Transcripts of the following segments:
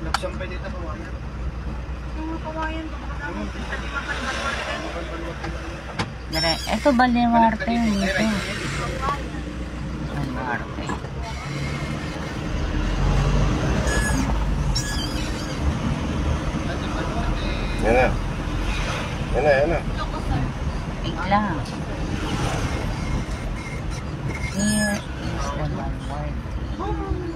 Nagsampay dito kawayan. Yung kawayan ko, baka naman tali makalbalwarte. Dire, ito Balewarte dito. Balewarte. Yan na. Yan na, yan na. Bigla. Here is the Balewarte. Balewarte.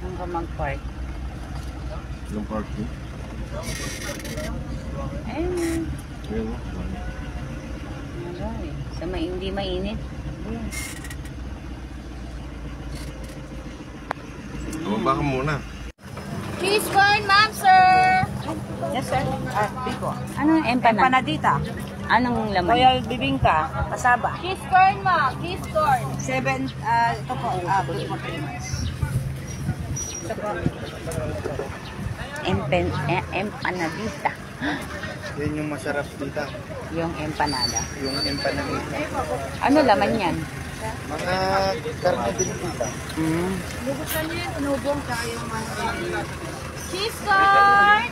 Saan ka mag-park? Yung parking. Ayun. Yan o. Aray. Sa hindi mainit. Bumaba ka muna. Cheese corn, ma'am, sir! Yes, sir. Biko. Anong empanada? Empanadita. Anong laman? Royal bibingka. Kasaba. Cheese corn, ma'am. Cheese corn. 7, ito po, good for 3 months. Ito po. Empanadita. Yan yung masarap dito. Yung empanada. Yung empanadita. Ano laman yan? Mga karne din dito. Lugusan niyo yung tinubong tsaka yung cheese corn!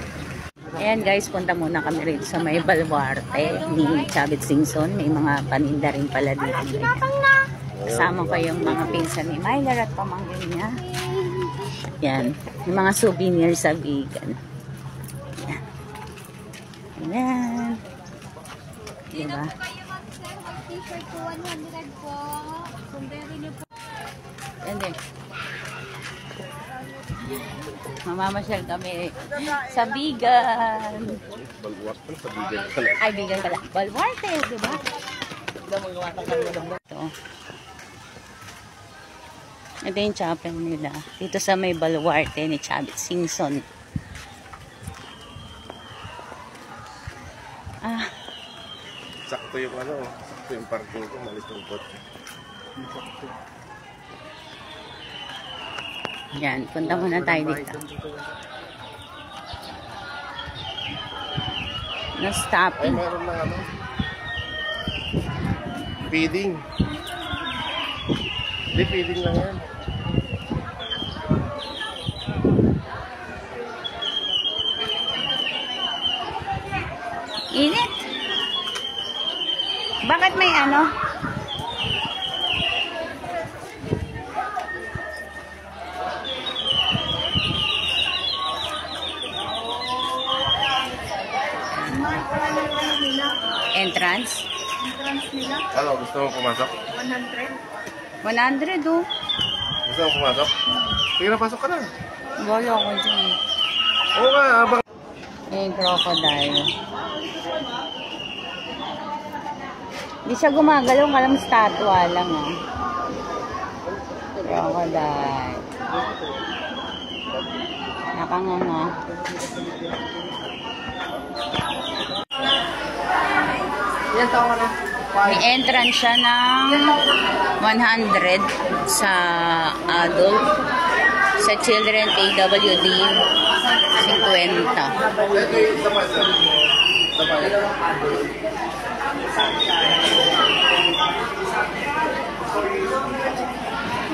Ayan guys, punta muna kami rin sa may Balewarte ni Chavit Singson. May mga paninda rin pala dito. Kasama ko yung mga pinsan ni Myler at pamangkin niya. Yan, yung mga souvenir sa vegan. Yan. Ayan. Diba? T-shirt ko 100 po. Sombrero niyo po. Yan din. Mamamasyal kami sa vegan. Balwarte sa bigay. Ay, vegan pala. Balewarte, diba? Ito. Ito yung chapel nila. Dito sa may Balewarte ni Chavit Singson. Sakto yung ano, sakto yung parking ko, malis yung kotse. Yan, punta muna tayo dito. Ay, Na-stopping. meron na ano. Feeding. Hindi, feeding lang yan. Init. Bakit may ano? Entrance? Ano, gusto mo pumasok? 100 oh. Gusto mo pumasok? Sige na, pasok ka na. Bolo ako dyan. Oo nga, abang. Yung crocodile. Hindi siya gumagalaw, kalam statwa lang ah. Crocodile. Nakanganga. May entrance siya ng 100 sa adult. Sa children, AWD, 50.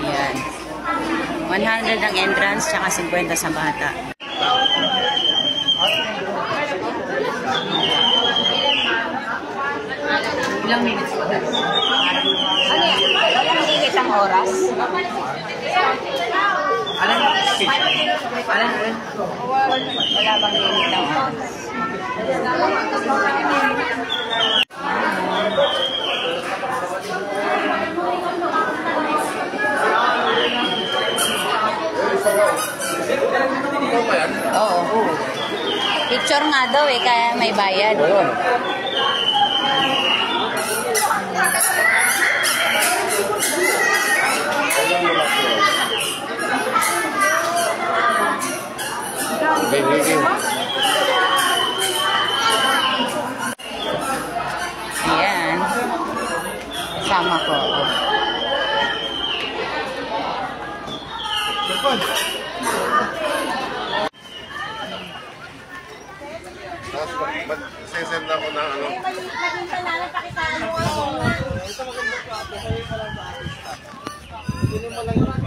Yan. 100 ang entrance, tsaka 50 sa bata. Ilang minutes ba? Ano yan? Walang higit ang oras? Alam mo? Alam mo? Wala bang limit ang oras? Oo. Picture nga daw eh, kaya may bayad. Ayan. Tapos, sesend ako ng ano. Maganda namin pakitaan mo. Ito maganda po ate. Sa'yo pa lang ba ate? Hindi mo lang yung